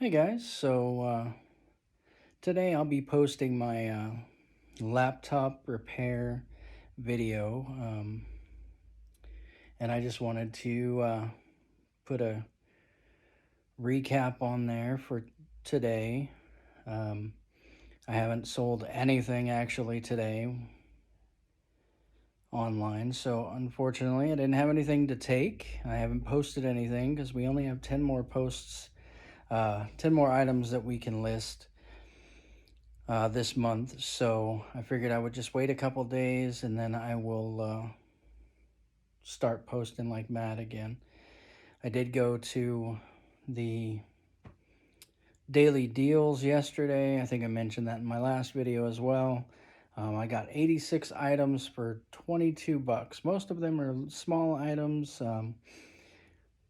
Hey guys, today I'll be posting my laptop repair video, and I just wanted to put a recap on there for today. Um, I haven't sold anything actually today online, so unfortunately I didn't have anything to take. I haven't posted anything because we only have 10 more posts, 10 more items that we can list this month, so I figured I would just wait a couple days and then I will start posting like mad again. I did go to the daily deals yesterday. I think I mentioned that in my last video as well. I got 86 items for 22 bucks. Most of them are small items,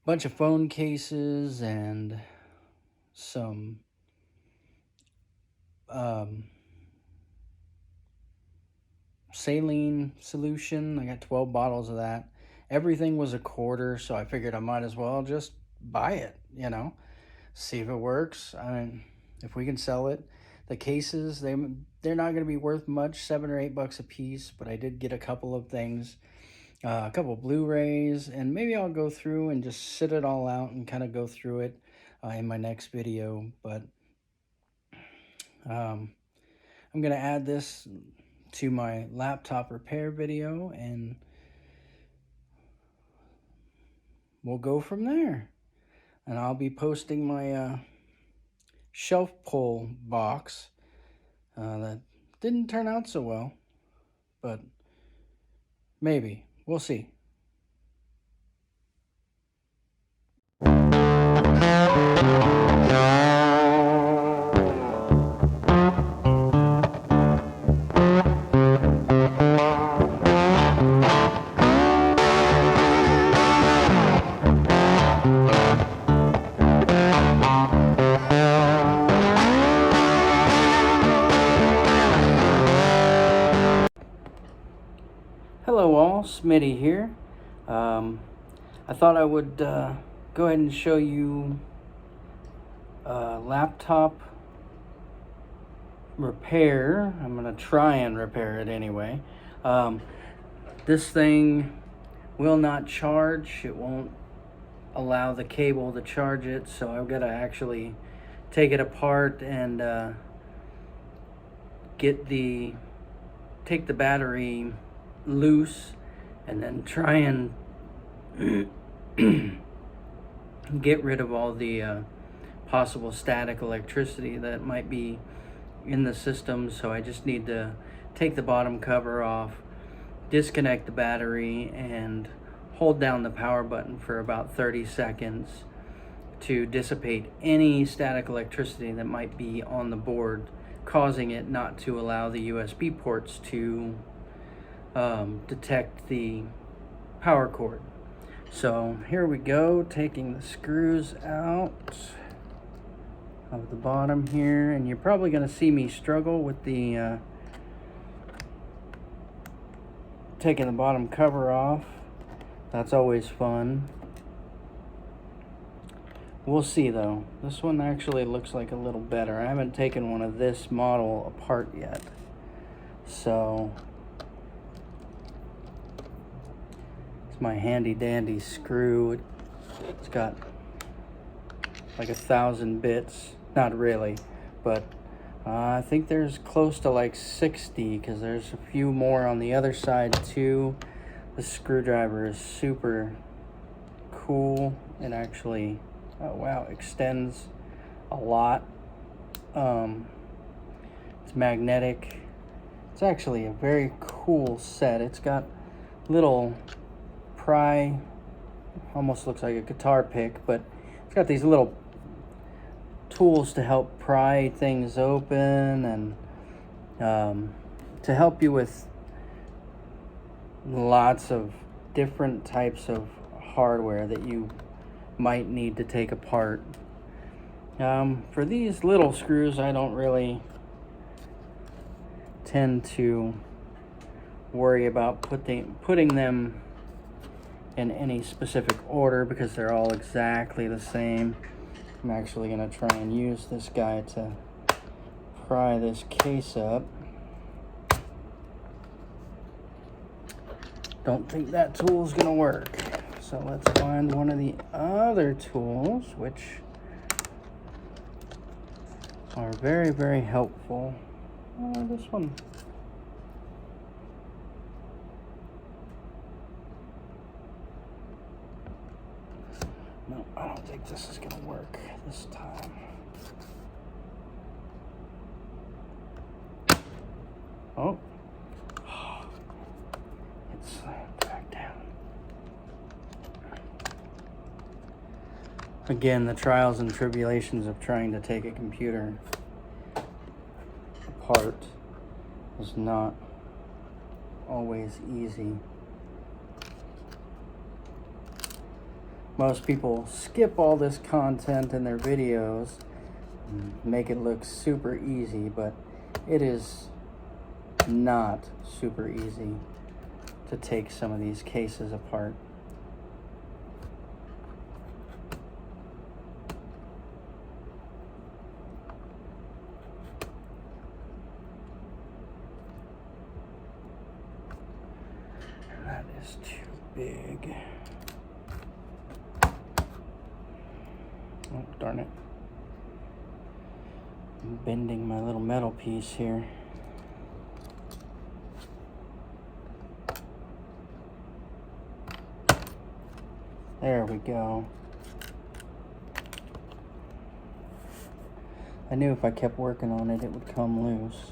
bunch of phone cases and some saline solution. I got 12 bottles of that. Everything was a quarter, so I figured I might as well just buy it, see if it works. I mean, if we can sell it. The cases, they're not going to be worth much, 7 or 8 bucks a piece, but I did get a couple of things, a couple of Blu-rays, and maybe I'll go through and just sit it all out and kind of go through it in my next video. But I'm going to add this to my laptop repair video and we'll go from there. And I'll be posting my shelf pull box that didn't turn out so well, but maybe. We'll see. Hello all, Smitty here. I thought I would go ahead and show you laptop repair. I'm going to try and repair it anyway. This thing will not charge. It won't allow the cable to charge it, so I've got to actually take it apart and take the battery loose and then try and get rid of all the possible static electricity that might be in the system. So I just need to take the bottom cover off, disconnect the battery, and hold down the power button for about 30 seconds to dissipate any static electricity that might be on the board, causing it not to allow the USB ports to detect the power cord. So here we go, taking the screws out of the bottom here, and you're probably going to see me struggle with the taking the bottom cover off. That's always fun. We'll see though. This one actually looks like a little better. I haven't taken one of this model apart yet, so it's my handy dandy screw. It's got like 1,000 bits. Not really, but I think there's close to like 60 because there's a few more on the other side too. The screwdriver is super cool. It actually, oh wow, extends a lot. It's magnetic. It's actually a very cool set. It's got little almost looks like a guitar pick, but it's got these little tools to help pry things open and to help you with lots of different types of hardware that you might need to take apart. For these little screws, I don't really tend to worry about putting them in any specific order because they're all exactly the same. I'm actually going to try and use this guy to pry this case up. Don't think that tool is going to work. So let's find one of the other tools, which are very, very helpful. This one. No, I don't think this is going to work this time. Oh. It slammed back down. Again, the trials and tribulations of trying to take a computer apart is not always easy. Most people skip all this content in their videos and make it look super easy, but it is not super easy to take some of these cases apart. That is too big. Oh, darn it. I'm bending my little metal piece here. There we go. I knew if I kept working on it, it would come loose.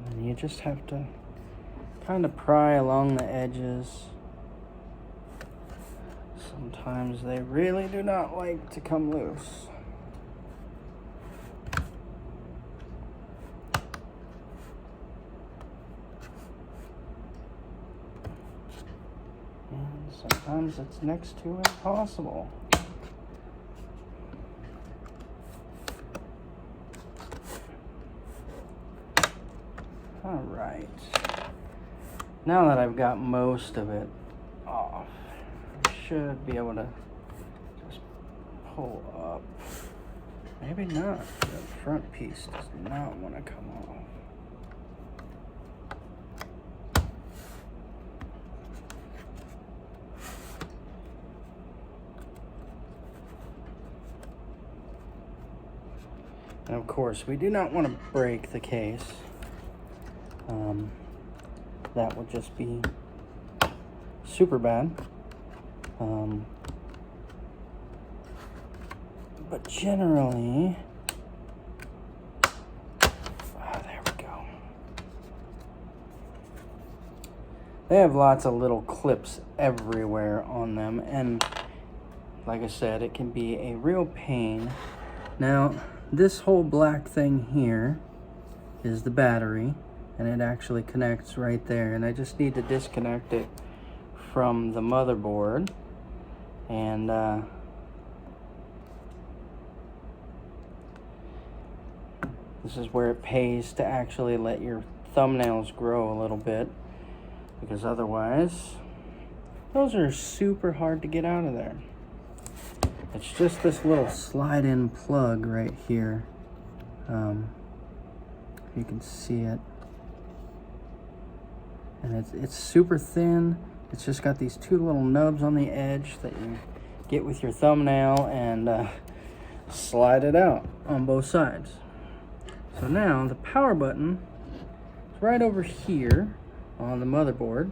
And you just have to kind of pry along the edges. Sometimes they really do not like to come loose. And sometimes it's next to impossible. All right. Now that I've got most of it off, I should be able to just pull up. Maybe not. The front piece does not want to come off. And of course, we do not want to break the case. That would just be super bad. But generally, there we go. They have lots of little clips everywhere on them, and like I said, it can be a real pain. Now, this whole black thing here is the battery, and it actually connects right there, and I just need to disconnect it from the motherboard. And this is where it pays to actually let your thumbnails grow a little bit, because otherwise those are super hard to get out of there. It's just this little slide-in plug right here. You can see it. And it's super thin. It's just got these two little nubs on the edge that you get with your thumbnail and slide it out on both sides. So now the power button is right over here on the motherboard.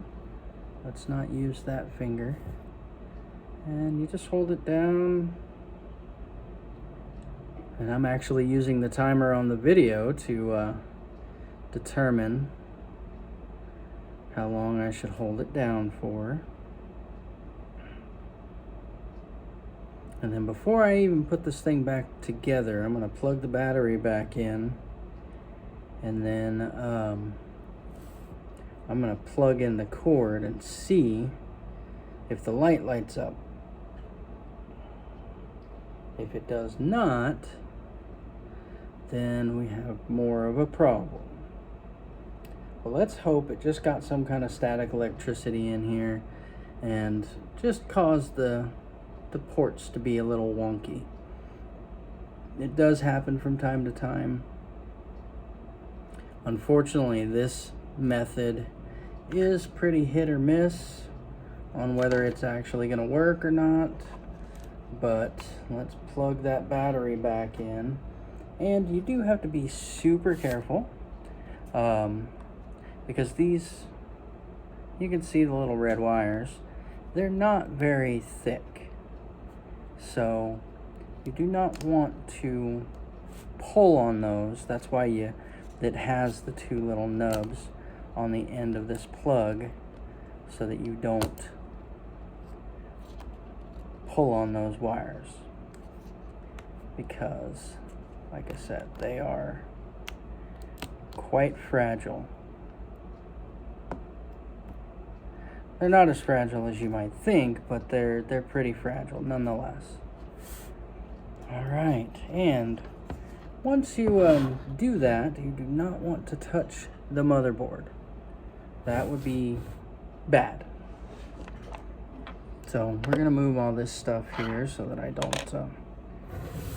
Let's not use that finger. And you just hold it down. And I'm actually using the timer on the video to determine how long I should hold it down for. And then before I even put this thing back together, I'm going to plug the battery back in. And then I'm going to plug in the cord and see if the light lights up. If it does not, then we have more of a problem. Well, let's hope it just got some kind of static electricity in here and just caused the ports to be a little wonky. It does happen from time to time. Unfortunately, this method is pretty hit or miss on whether it's actually going to work or not. But let's plug that battery back in. And you do have to be super careful, because these, you can see the little red wires, they're not very thick. So you do not want to pull on those. That's why that has the two little nubs on the end of this plug, so that you don't pull on those wires, because like I said, they are quite fragile. They're not as fragile as you might think, but they're pretty fragile nonetheless. All right, and once you do that, you do not want to touch the motherboard. That would be bad. So we're gonna move all this stuff here so that I don't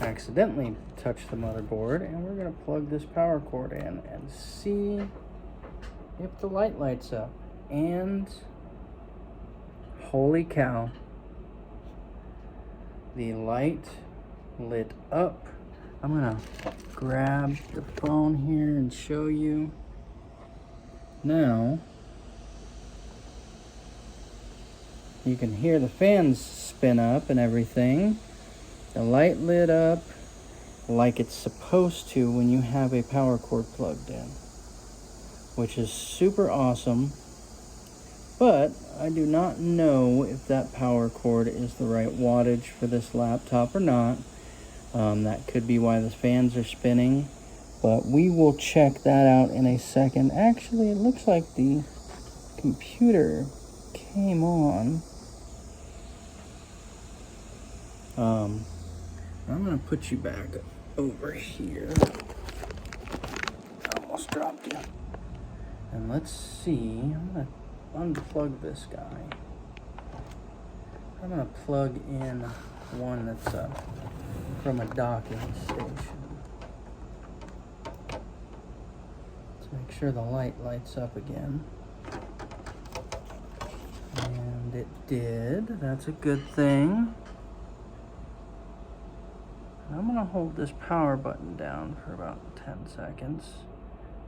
accidentally touch the motherboard, and we're gonna plug this power cord in and see if the light lights up. And holy cow, the light lit up. I'm gonna grab the phone here and show you. Now you can hear the fans spin up and everything. The light lit up like it's supposed to when you have a power cord plugged in, which is super awesome. But I do not know if that power cord is the right wattage for this laptop or not. That could be why the fans are spinning, but we will check that out in a second. Actually, it looks like the computer came on. I'm gonna put you back over here. I almost dropped you. And let's see, I'm gonna unplug this guy. I'm gonna plug in one that's from a docking station. Let's make sure the light lights up again. And it did. That's a good thing. I'm gonna hold this power button down for about 10 seconds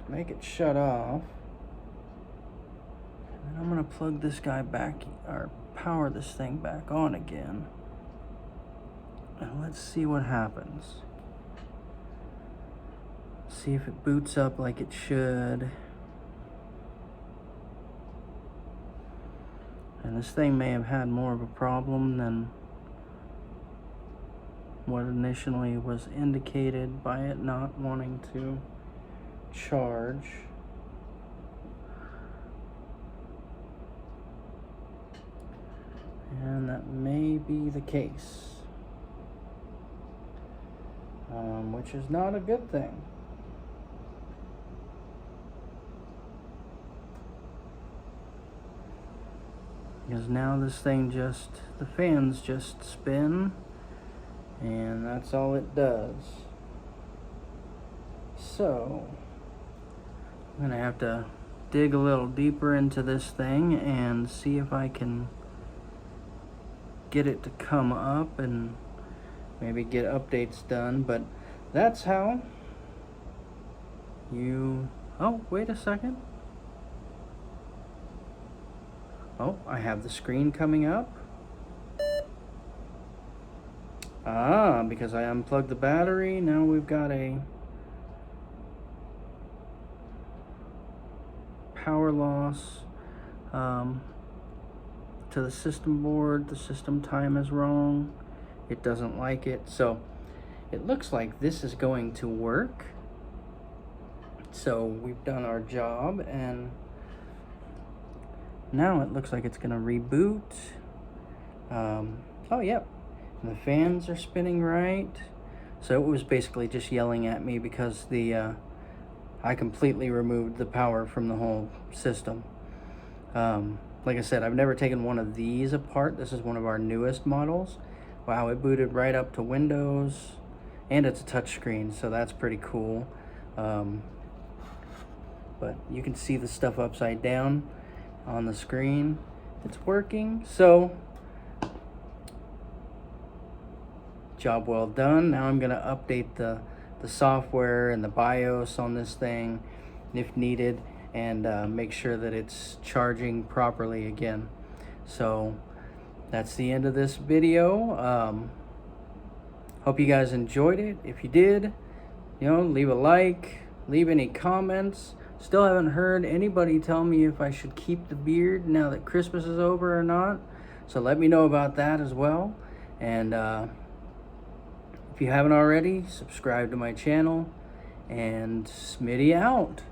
to make it shut off. And I'm gonna plug this guy back, or power this thing back on again. And let's see what happens. See if it boots up like it should. And this thing may have had more of a problem than what initially was indicated by it not wanting to charge. And that may be the case, which is not a good thing. Because now this thing the fans just spin, and that's all it does. So I'm gonna have to dig a little deeper into this thing and see if I can get it to come up and maybe get updates done. But that's how you... Oh, wait a second. Oh, I have the screen coming up. Because I unplugged the battery, now we've got a power loss to the system board. The system time is wrong. It doesn't like it. So it looks like this is going to work. So we've done our job, and now it looks like it's going to reboot. Oh, yep. And the fans are spinning right. So it was basically just yelling at me because I completely removed the power from the whole system. like I said, I've never taken one of these apart. This is one of our newest models. Wow, it booted right up to Windows, and it's a touchscreen, so that's pretty cool. But you can see the stuff upside down on the screen. It's working, so job well done. Now I'm gonna update the software and the BIOS on this thing if needed, and make sure that it's charging properly again. So that's the end of this video. Hope you guys enjoyed it. If you did, leave a like, leave any comments. Still haven't heard anybody tell me if I should keep the beard now that Christmas is over or not. So let me know about that as well. And if you haven't already, subscribe to my channel. And Smitty out.